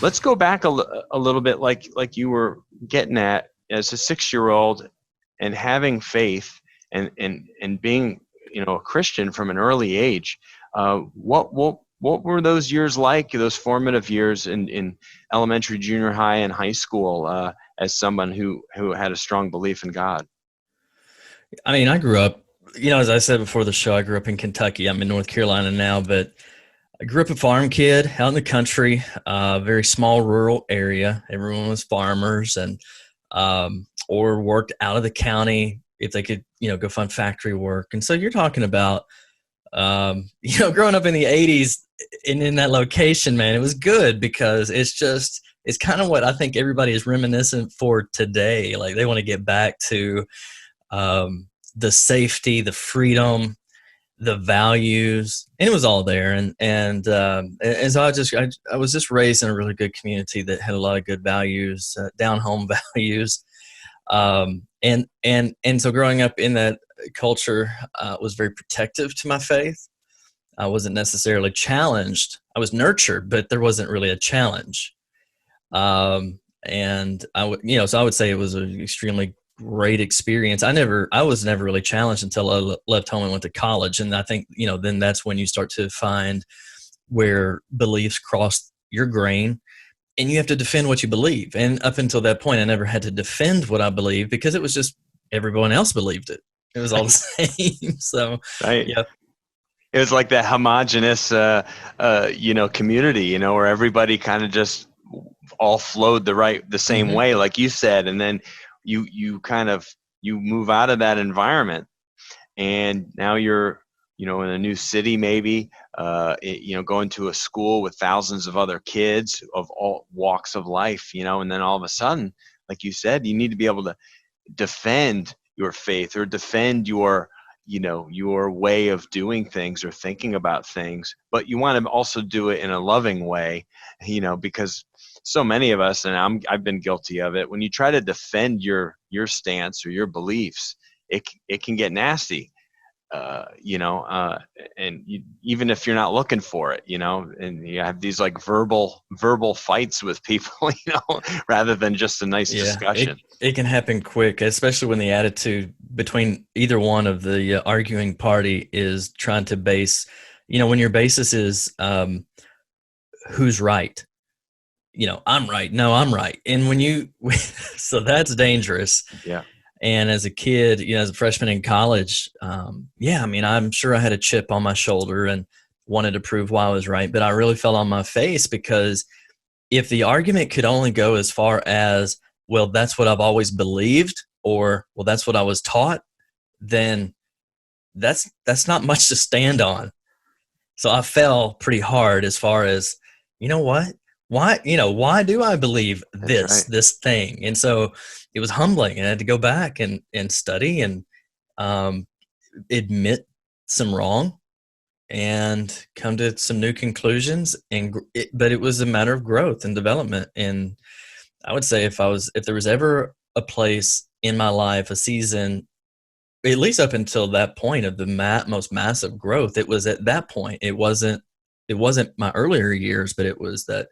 Let's go back a little bit, like you were getting at, as a 6-year-old and having faith and being, a Christian from an early age. What were those years like? Those formative years in elementary, junior high, and high school, as someone who had a strong belief in God? I mean, I grew up, as I said before the show, I grew up in Kentucky. I'm in North Carolina now, but I grew up a farm kid out in the country, very small rural area. Everyone was farmers and or worked out of the county if they could, go find factory work. And so you're talking about, growing up in the 80s and in that location, man, it was good because it's kind of what I think everybody is reminiscent for today. Like they want to get back to the safety, the freedom, the values, and it was all there. And so I was just raised in a really good community that had a lot of good values, down home values. And so growing up in that culture was very protective to my faith. I wasn't necessarily challenged. I was nurtured, but there wasn't really a challenge. And so I would say it was an extremely great experience. I was never really challenged until I left home and went to college. And I think, then that's when you start to find where beliefs cross your grain and you have to defend what you believe. And up until that point, I never had to defend what I believed because it was just everyone else believed it. It was all the same. So, Right. yeah. It was like that homogenous, community, where everybody kind of just all flowed the same Mm-hmm. way, like you said. And then you move out of that environment, and now you're, in a new city, maybe, going to a school with thousands of other kids of all walks of life, and then all of a sudden, like you said, you need to be able to defend your faith or defend your way of doing things or thinking about things, but you want to also do it in a loving way, because so many of us, and I've been guilty of it, when you try to defend your stance or your beliefs, it can get nasty, even if you're not looking for it, and you have these like verbal fights with people, rather than just a nice Yeah, discussion. it can happen quick, especially when the attitude between either one of the arguing party is trying to base, when your basis is who's right. I'm right. No, I'm right. And so that's dangerous. Yeah. And as a kid, as a freshman in college, I'm sure I had a chip on my shoulder and wanted to prove why I was right, but I really fell on my face because if the argument could only go as far as, well, that's what I've always believed, or, well, that's what I was taught, then that's not much to stand on. So I fell pretty hard as far as, what? Why do I believe That's right. this thing? And so it was humbling. And I had to go back and study and admit some wrong and come to some new conclusions. But it was a matter of growth and development. And I would say if there was ever a place in my life, a season, at least up until that point of the most massive growth, it was at that point. It wasn't my earlier years, but it was that,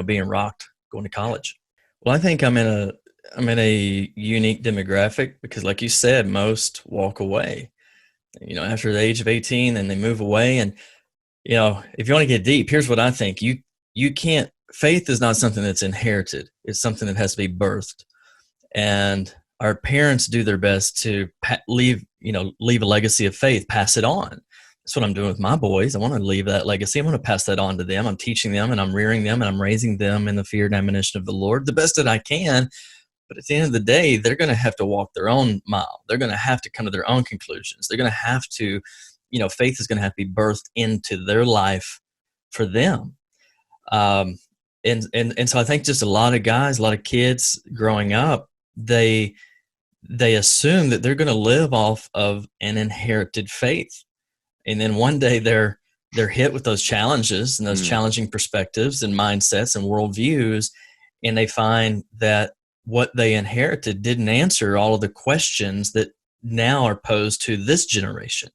being rocked going to college. Well, I think I'm in a unique demographic because, like you said, most walk away, after the age of 18 and they move away. And, if you want to get deep, here's what I think. You can't, faith is not something that's inherited. It's something that has to be birthed. And our parents do their best to leave a legacy of faith, pass it on. That's what I'm doing with my boys. I want to leave that legacy. I want to pass that on to them. I'm teaching them and I'm rearing them and I'm raising them in the fear and admonition of the Lord the best that I can. But at the end of the day, they're going to have to walk their own mile. They're going to have to come to their own conclusions. They're going to have to, faith is going to have to be birthed into their life for them. And so I think just a lot of guys, a lot of kids growing up, they assume that they're going to live off of an inherited faith. And then one day they're hit with those challenges and those challenging perspectives and mindsets and worldviews, and they find that what they inherited didn't answer all of the questions that now are posed to this generation.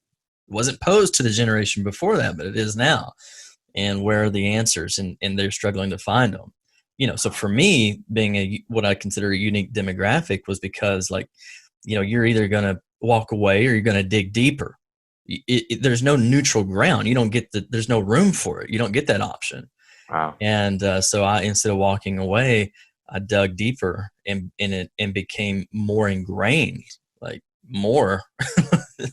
It wasn't posed to the generation before that, but it is now. And where are the answers? And they're struggling to find them. So for me, being what I consider a unique demographic was because, like, you're either going to walk away or you're going to dig deeper. There's no neutral ground. You don't get there's no room for it. You don't get that option. Wow. And so instead of walking away, I dug deeper in it and became more ingrained, like more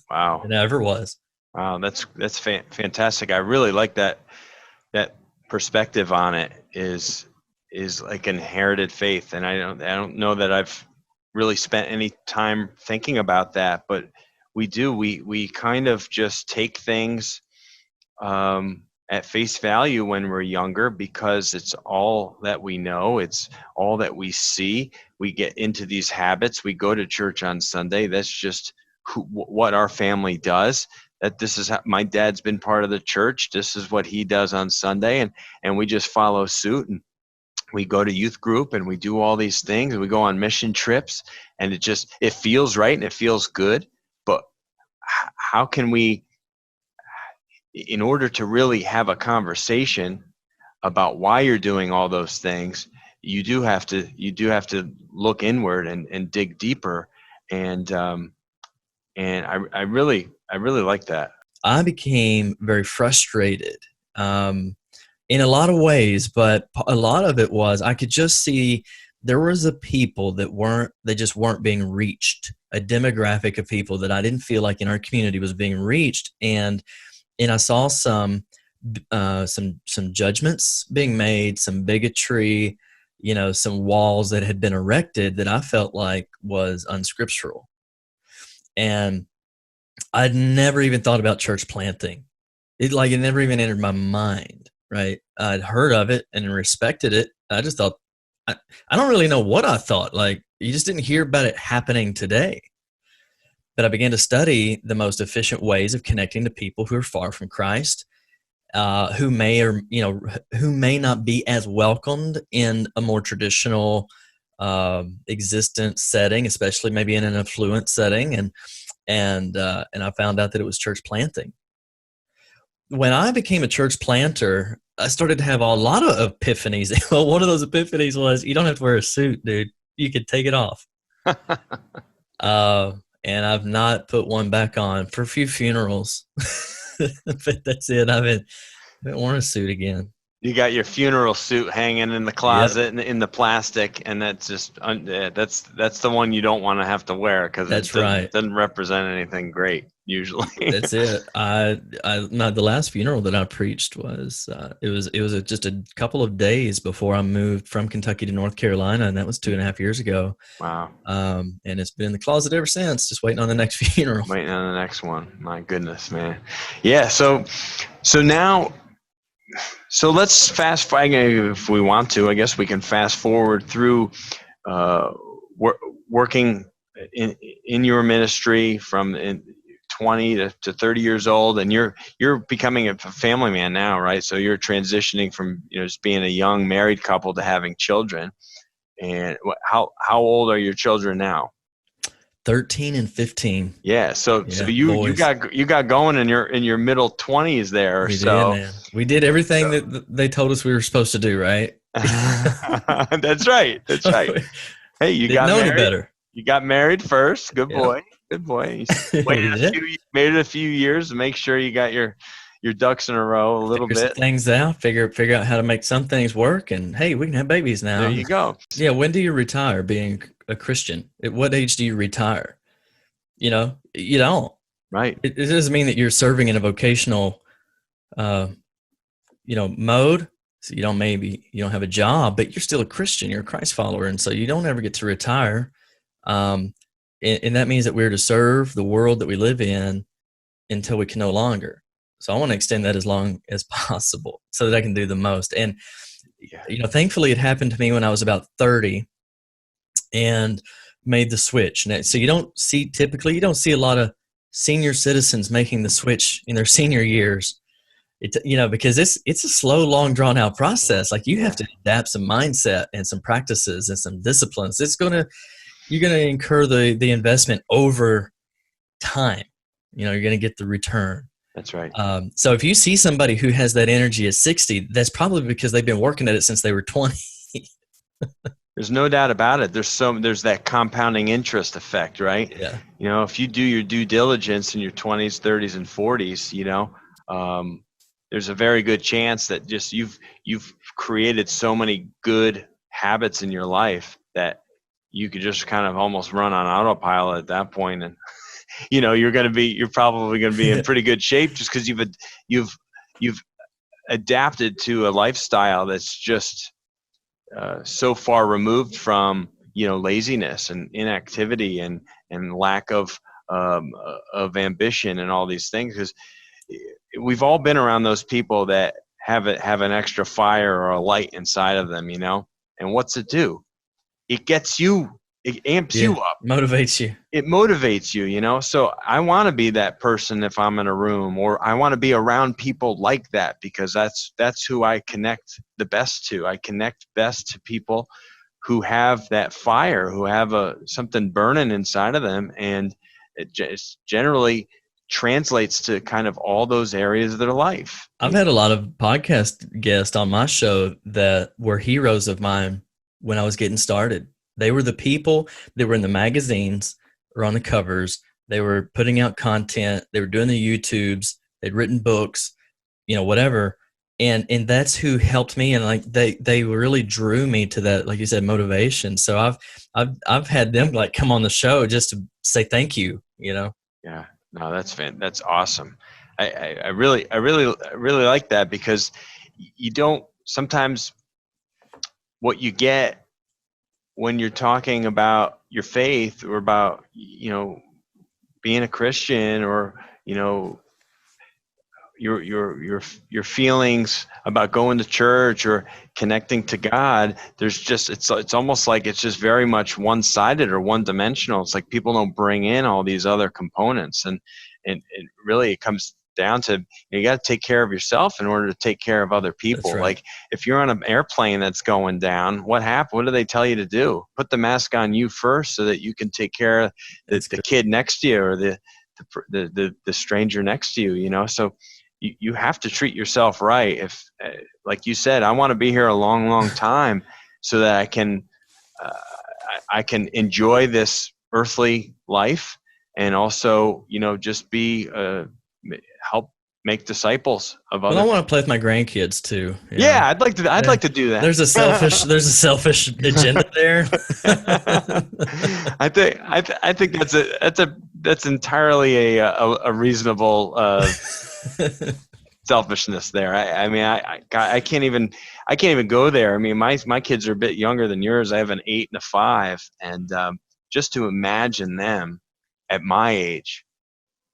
Wow. than I ever was. Wow. That's fantastic. I really like that perspective on it is like inherited faith. And I don't know that I've really spent any time thinking about that, but we kind of just take things at face value when we're younger, because it's all that we know, it's all that we see. We get into these habits. We go to church on Sunday. That's just what our family does. That this is how my dad's been part of the church. This is what he does on Sunday, and we just follow suit. And we go to youth group and we do all these things, and we go on mission trips, and it feels right and it feels good. But how can we, in order to really have a conversation about why you're doing all those things, you do have to look inward and dig deeper. And I really like that. I became very frustrated in a lot of ways, but a lot of it was I could just see there was a people that just weren't being reached, a demographic of people that I didn't feel like in our community was being reached. And I saw some judgments being made, some bigotry, some walls that had been erected that I felt like was unscriptural. And I'd never even thought about church planting. It never even entered my mind, right? I'd heard of it and respected it. I just thought, I don't really know what I thought. Like, you just didn't hear about it happening today. But I began to study the most efficient ways of connecting to people who are far from Christ, who may not be as welcomed in a more traditional existence setting, especially maybe in an affluent setting, and I found out that it was church planting. When I became a church planter, I started to have a lot of epiphanies. Well, one of those epiphanies was, you don't have to wear a suit, dude. You could take it off. And I've not put one back on for a few funerals, but that's it. I haven't worn a suit again. You got your funeral suit hanging in the closet, in the plastic, and that's just that's the one you don't want to have to wear, because it doesn't represent anything great usually. That's it. The last funeral that I preached was it was just a couple of days before I moved from Kentucky to North Carolina, and that was 2.5 years ago. Wow. And it's been in the closet ever since, just waiting on the next funeral. Waiting on the next one. My goodness, man. Yeah. So now. So let's fast forward, if we want to. I guess we can fast forward through working in your ministry from 20 to 30 years old, and you're becoming a family man now, right? So you're transitioning from just being a young married couple to having children. And how old are your children now? 13 and 15. Yeah, so you got going in your middle 20s there. We did, man. We did everything that they told us we were supposed to do, right? That's right. Hey, you got married. Better. You got married first. Good boy. Good boy. You waited a few years to make sure you got your ducks in a row a little bit. Things out. Figure out how to make some things work, and hey, we can have babies now. There you go. Yeah. When do you retire being a Christian? At what age do you retire? You don't. Right. It doesn't mean that you're serving in a vocational, mode. So you don't have a job, but you're still a Christian. You're a Christ follower, and so you don't ever get to retire. And that means that we're to serve the world that we live in until we can no longer. So I want to extend that as long as possible so that I can do the most. And, thankfully it happened to me when I was about 30 and made the switch. And so you don't see a lot of senior citizens making the switch in their senior years, because it's a slow, long, drawn out process. Like, you have to adapt some mindset and some practices and some disciplines. You're going to incur the investment over time. You're going to get the return. That's right. So if you see somebody who has that energy at 60, that's probably because they've been working at it since they were 20. There's no doubt about it. There's that compounding interest effect, right? Yeah. If you do your due diligence in your 20s, 30s, and 40s, um, there's a very good chance that just you've created so many good habits in your life that you could just kind of almost run on autopilot at that point, and you're probably going to be in pretty good shape just because you've adapted to a lifestyle that's just so far removed from laziness and inactivity and lack of ambition and all these things, because we've all been around those people that have an extra fire or a light inside of them, and what's it do? It amps you up. Motivates you. It motivates you, so I want to be that person if I'm in a room, or I want to be around people like that, because that's who I connect the best to. I connect best to people who have that fire, who have something burning inside of them, and it just generally translates to kind of all those areas of their life. I've had a lot of podcast guests on my show that were heroes of mine when I was getting started. They were the people that were in the magazines or on the covers. They were putting out content. They were doing the YouTubes. They'd written books, whatever. And that's who helped me. And like they really drew me to that, like you said, motivation. So I've had them like come on the show just to say thank you. Yeah, no, that's awesome. I really like that, because you don't sometimes what you get when you're talking about your faith, or about being a Christian, or your feelings about going to church or connecting to God, there's just it's almost like it's just very much one-sided or one-dimensional. It's like people don't bring in all these other components, and really it comes down to you got to take care of yourself in order to take care of other people. Right. Like if you're on an airplane that's going down, what happened? What do they tell you to do? Put the mask on you first so that you can take care of the kid next to you, or the stranger next to you. So you have to treat yourself right. If like you said, I want to be here a long, long time so that I can enjoy this earthly life, and also just be help make disciples of others. Well, I want to play with my grandkids too. Yeah, I'd like to do that. There's a selfish agenda there. I think that's entirely a reasonable selfishness there. I mean, I can't even go there. I mean, my kids are a bit younger than yours. I have an 8 and a 5, and just to imagine them at my age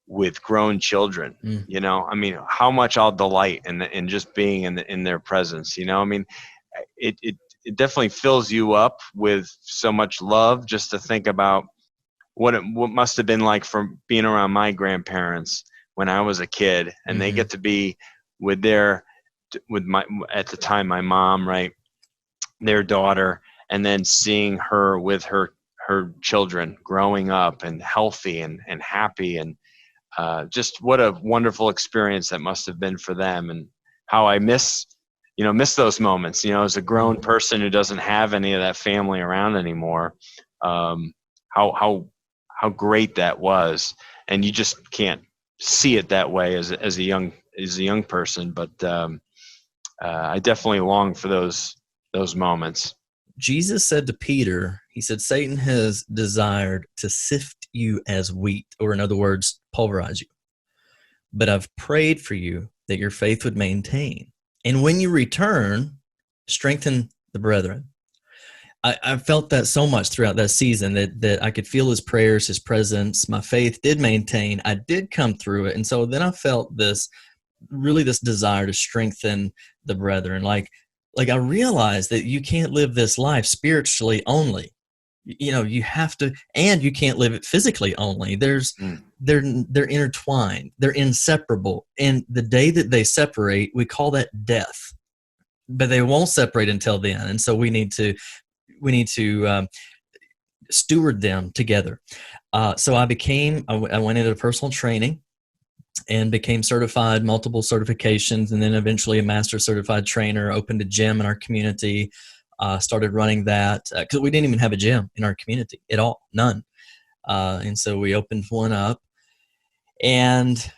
with grown children, I mean, how much I'll delight in just being in their presence. I mean, it definitely fills you up with so much love just to think about what must have been like from being around my grandparents when I was a kid, and they get to be with my at the time my mom, right, their daughter, and then seeing her with her children growing up and healthy and happy, and just what a wonderful experience that must have been for them, and how I miss those moments, as a grown person who doesn't have any of that family around anymore. How great that was, and you just can't see it that way as a young person, but I definitely long for those moments. Jesus said to Peter, he said, Satan has desired to sift you as wheat, or in other words, pulverize you. But I've prayed for you that your faith would maintain. And when you return, strengthen the brethren. I felt that so much throughout that season that I could feel his prayers, his presence. My faith did maintain. I did come through it. And so then I felt this desire to strengthen the brethren. Like I realized that you can't live this life spiritually only. You have to, and you can't live it physically only. They're intertwined. They're inseparable. And the day that they separate, we call that death. But they won't separate until then. And so we need to steward them together. So I went into personal training and became certified, multiple certifications, and then eventually a master certified trainer, opened a gym in our community, Started running that because we didn't even have a gym in our community at all, none. And so we opened one up, and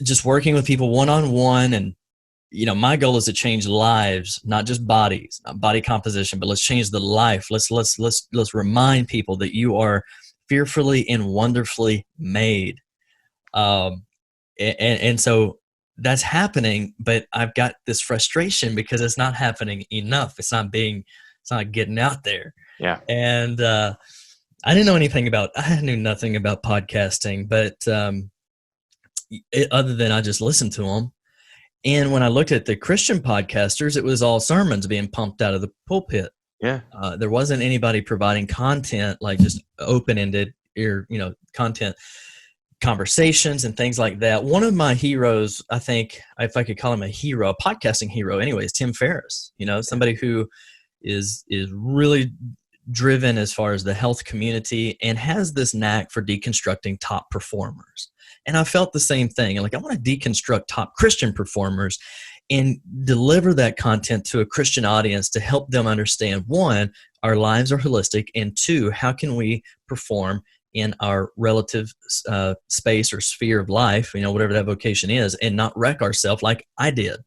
just working with people one-on-one. And my goal is to change lives, not just bodies, not body composition, but let's change the life. Let's remind people that you are fearfully and wonderfully made. And so that's happening, but I've got this frustration because it's not happening enough. It's not getting out there. Yeah. And I knew nothing about podcasting, but other than I just listened to them. And when I looked at the Christian podcasters, it was all sermons being pumped out of the pulpit. Yeah. There wasn't anybody providing content, like just open-ended content, conversations and things like that. One of my heroes, I think, if I could call him a hero, a podcasting hero anyway, is Tim Ferriss. Somebody who is really driven as far as the health community and has this knack for deconstructing top performers. And I felt the same thing. Like, I want to deconstruct top Christian performers and deliver that content to a Christian audience to help them understand, one, our lives are holistic, and two, how can we perform in our relative space or sphere of life, whatever that vocation is, and not wreck ourselves like I did.